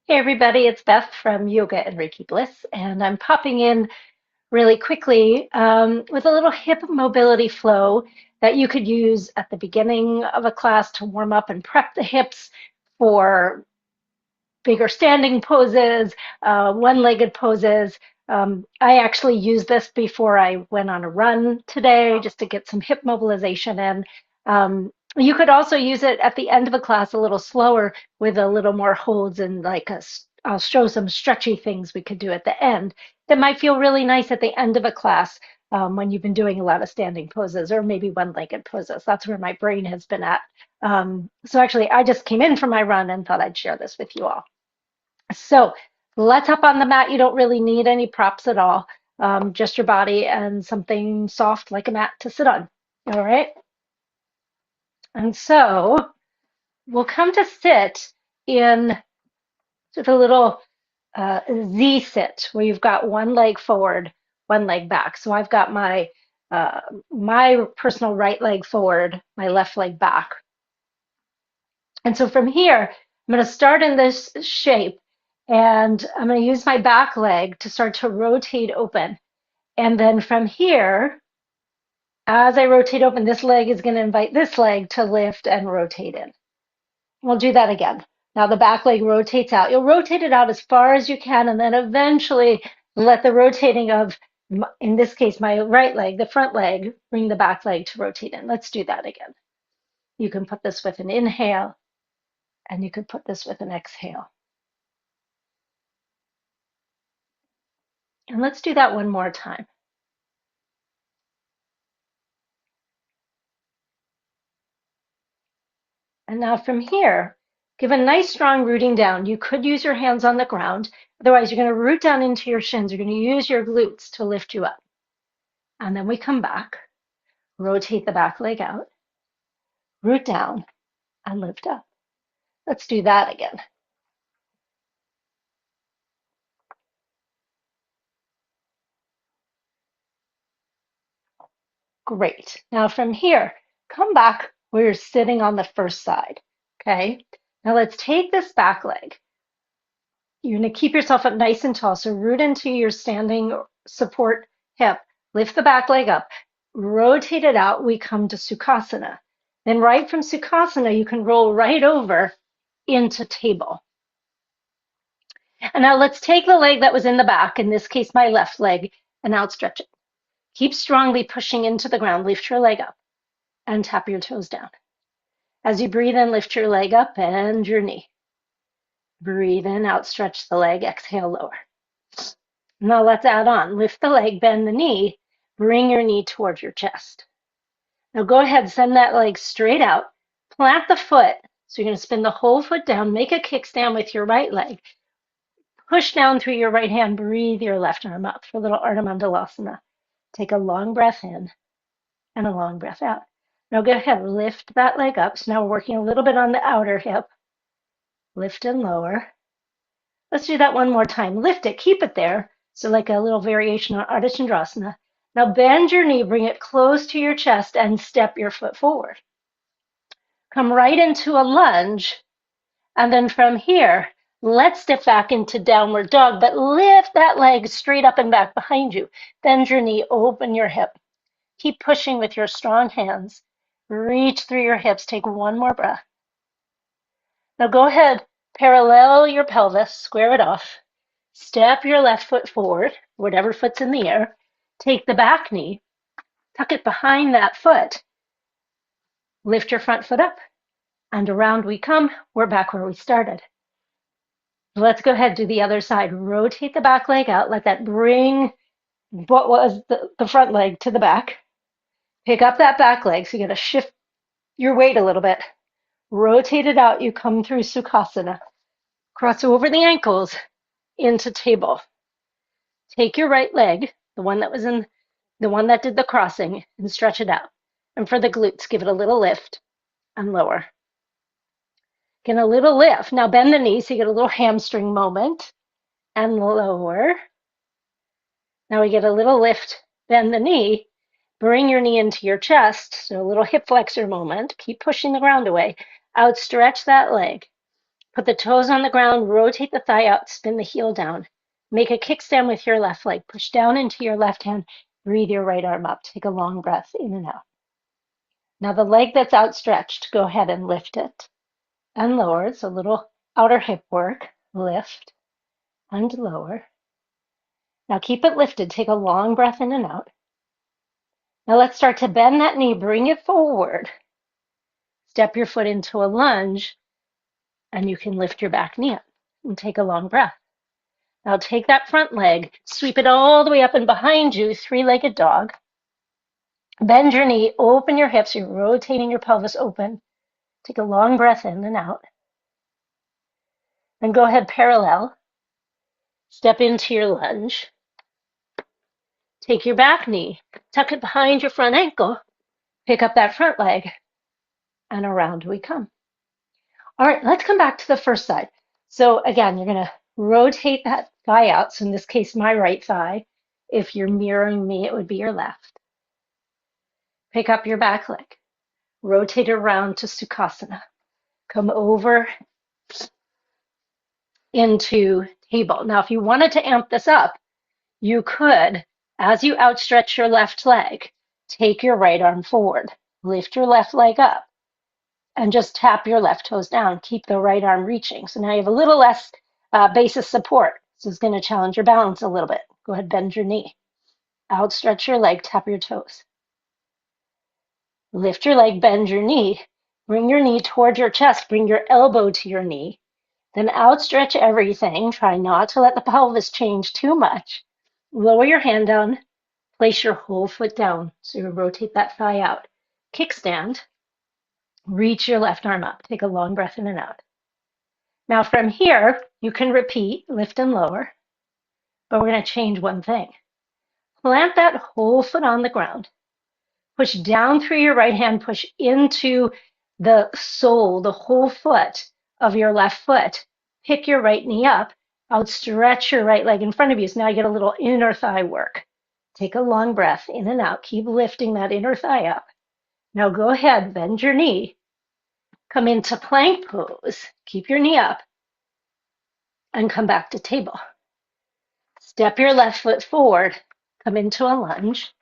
Hey everybody, it's Beth from Yoga and Reiki Bliss, and I'm popping in really quickly with a little hip mobility flow that you could use at the beginning of a class to warm up and prep the hips for bigger standing poses, one-legged poses. I actually used this before I went on a run today just to get some hip mobilization in. You could also use it at the end of a class a little slower with a little more holds and I'll show some stretchy things we could do at the end that might feel really nice at the end of a class when you've been doing a lot of standing poses or maybe one-legged poses. That's where my brain has been at. So actually, I just came in from my run and thought I'd share this with you all. So let's hop on the mat. You don't really need any props at all, just your body and something soft like a mat to sit on. All right. And so we'll come to sit in sort of a little Z sit where you've got one leg forward, one leg back. So I've got my personal right leg forward, my left leg back. And so from here, I'm going to start in this shape and I'm going to use my back leg to start to rotate open. And then from here, as I rotate open, this leg is going to invite this leg to lift and rotate in. We'll do that again. Now the back leg rotates out. You'll rotate it out as far as you can and then eventually let the rotating of, in this case, my right leg, the front leg, bring the back leg to rotate in. Let's do that again. You can put this with an inhale and you could put this with an exhale. And let's do that one more time. And now from here, give a nice strong rooting down. You could use your hands on the ground. Otherwise, you're going to root down into your shins. You're going to use your glutes to lift you up. And then we come back, rotate the back leg out, root down, and lift up. Let's do that again. Great. Now from here, come back where you're sitting on the first side. Okay. Now let's take this back leg. You're going to keep yourself up nice and tall. So root into your standing support hip. Lift the back leg up. Rotate it out. We come to Sukhasana. Then right from Sukhasana, you can roll right over into table. And now let's take the leg that was in the back, in this case, my left leg, and outstretch it. Keep strongly pushing into the ground. Lift your leg up and tap your toes down. As you breathe in, lift your leg up and your knee. Breathe in, outstretch the leg, exhale, lower. Now let's add on. Lift the leg, bend the knee, bring your knee towards your chest. Now go ahead, send that leg straight out. Plant the foot. So you're going to spin the whole foot down. Make a kickstand with your right leg. Push down through your right hand. Breathe your left arm up for a little Ardha Mandalasana. Take a long breath in and a long breath out. Now go ahead, lift that leg up. So now we're working a little bit on the outer hip. Lift and lower. Let's do that one more time. Lift it, keep it there. So like a little variation on Ardha Chandrasana. Now bend your knee, bring it close to your chest and step your foot forward. Come right into a lunge. And then from here, let's step back into downward dog, but lift that leg straight up and back behind you. Bend your knee, open your hip. Keep pushing with your strong hands. Reach through your hips. Take one more breath. Now go ahead, parallel your pelvis, square it off. Step your left foot forward, whatever foot's in the air. Take the back knee, tuck it behind that foot. Lift your front foot up, and around we come. We're back where we started. Let's go ahead, do the other side. Rotate the back leg out. Let that bring what was the front leg to the back. Pick up that back leg, so you got to shift your weight a little bit. Rotate it out. You come through Sukhasana. Cross over the ankles into table. Take your right leg, the one that did the crossing, and stretch it out. And for the glutes, give it a little lift and lower. Get a little lift. Now bend the knee so you get a little hamstring moment and lower. Now we get a little lift, bend the knee, bring your knee into your chest. So a little hip flexor moment. Keep pushing the ground away. Outstretch that leg. Put the toes on the ground, rotate the thigh out, spin the heel down. Make a kickstand with your left leg. Push down into your left hand. Breathe your right arm up. Take a long breath in and out. Now the leg that's outstretched, go ahead and lift it and lower. It's a little outer hip work. Lift and lower. Now keep it lifted. Take a long breath in and out. Now let's start to bend that knee. Bring it forward. Step your foot into a lunge, and you can lift your back knee up and take a long breath. Now take that front leg, sweep it all the way up and behind you, three-legged dog. Bend your knee, open your hips, you're rotating your pelvis open. Take a long breath in and out. Then go ahead, parallel. Step into your lunge. Take your back knee, tuck it behind your front ankle, pick up that front leg, and around we come. All right, let's come back to the first side. So again, you're going to rotate that thigh out. So in this case, my right thigh. If you're mirroring me, it would be your left. Pick up your back leg. Rotate around to Sukhasana. Come over into table. Now, if you wanted to amp this up, you could, as you outstretch your left leg, take your right arm forward. Lift your left leg up and just tap your left toes down. Keep the right arm reaching. So now you have a little less basis support. This is going to challenge your balance a little bit. Go ahead, bend your knee. Outstretch your leg, tap your toes. Lift your leg, bend your knee. Bring your knee toward your chest. Bring your elbow to your knee. Then outstretch everything. Try not to let the pelvis change too much. Lower your hand down. Place your whole foot down. So you rotate that thigh out. Kickstand. Reach your left arm up. Take a long breath in and out. Now from here, you can repeat, lift and lower, but we're going to change one thing. Plant that whole foot on the ground. Push down through your right hand, push into the sole, the whole foot of your left foot. Pick your right knee up, outstretch your right leg in front of you. So now you get a little inner thigh work. Take a long breath in and out. Keep lifting that inner thigh up. Now go ahead, bend your knee. Come into plank pose. Keep your knee up and come back to table. Step your left foot forward. Come into a lunge.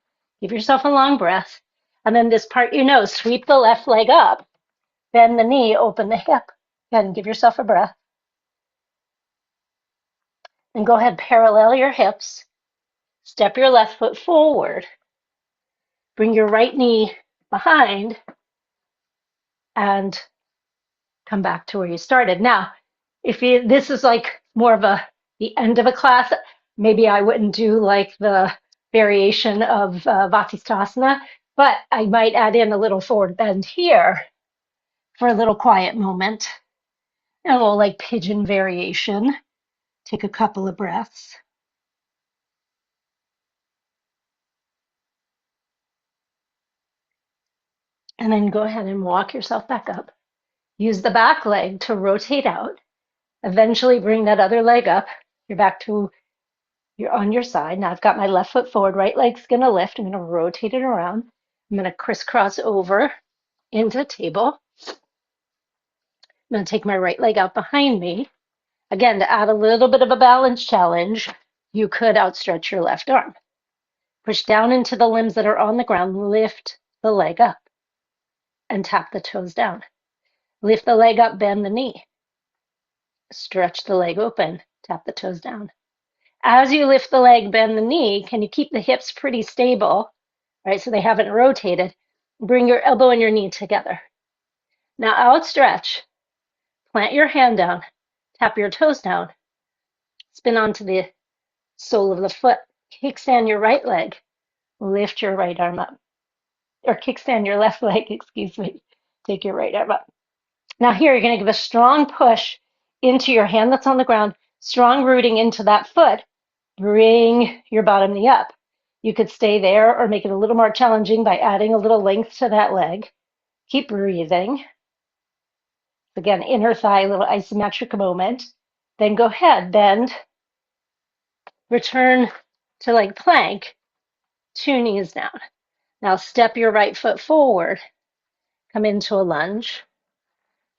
Give yourself a long breath. And then this part you know, sweep the left leg up. Bend the knee, open the hip. Again, give yourself a breath. And go ahead, parallel your hips. Step your left foot forward. Bring your right knee behind and come back to where you started. Now, if this is like more of the end of a class, maybe I wouldn't do like the variation of Vatisthasana, but I might add in a little forward bend here for a little quiet moment. And a little like pigeon variation. Take a couple of breaths. And then go ahead and walk yourself back up. Use the back leg to rotate out. Eventually bring that other leg up. You're back to, you're on your side. Now I've got my left foot forward. Right leg's going to lift. I'm going to rotate it around. I'm going to crisscross over into the table. I'm going to take my right leg out behind me. Again, to add a little bit of a balance challenge, you could outstretch your left arm. Push down into the limbs that are on the ground. Lift the leg up and tap the toes down. Lift the leg up, bend the knee. Stretch the leg open, tap the toes down. As you lift the leg, bend the knee, can you keep the hips pretty stable, right? So they haven't rotated. Bring your elbow and your knee together. Now outstretch, plant your hand down, tap your toes down, spin onto the sole of the foot, kickstand your right leg, lift your right arm up, or kickstand your left leg, excuse me, take your right arm up. Now here, you're going to give a strong push into your hand that's on the ground, strong rooting into that foot. Bring your bottom knee up. You could stay there or make it a little more challenging by adding a little length to that leg. Keep breathing. Again, inner thigh, a little isometric moment. Then go ahead, bend, return to like plank, 2 knees down. Now step your right foot forward, come into a lunge.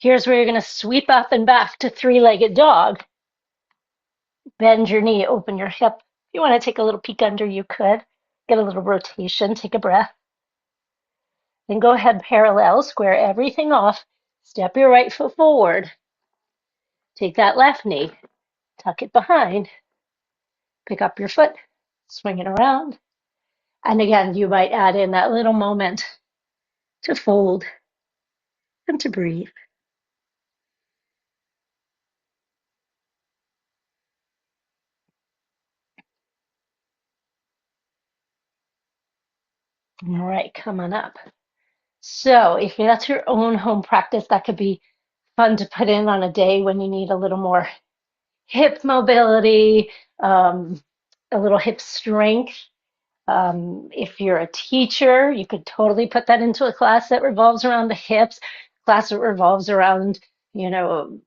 Here's where you're going to sweep up and back to three-legged dog. Bend your knee, open your hip. If you want to take a little peek under, you could. Get a little rotation, take a breath. Then go ahead, parallel, square everything off. Step your right foot forward. Take that left knee, tuck it behind. Pick up your foot, swing it around. And again, you might add in that little moment to fold and to breathe. All right, come on up. So if that's your own home practice, that could be fun to put in on a day when you need a little more hip mobility, a little hip strength. If you're a teacher, you could totally put that into a class that revolves around the hips, class that revolves around, you know,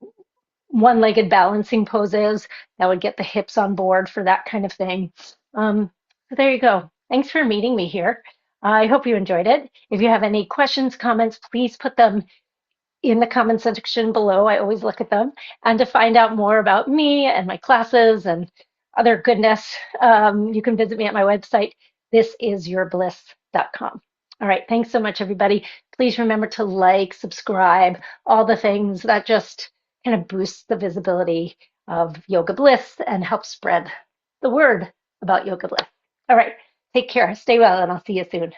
one-legged balancing poses that would get the hips on board for that kind of thing. So there you go. Thanks for meeting me here. I hope you enjoyed it. If you have any questions, comments, please put them in the comment section below. I always look at them. And to find out more about me and my classes and other goodness, you can visit me at my website, thisisyourbliss.com. All right, thanks so much, everybody. Please remember to like, subscribe, all the things that just kind of boosts the visibility of Yoga Bliss and help spread the word about Yoga Bliss. All right, take care, stay well, and I'll see you soon.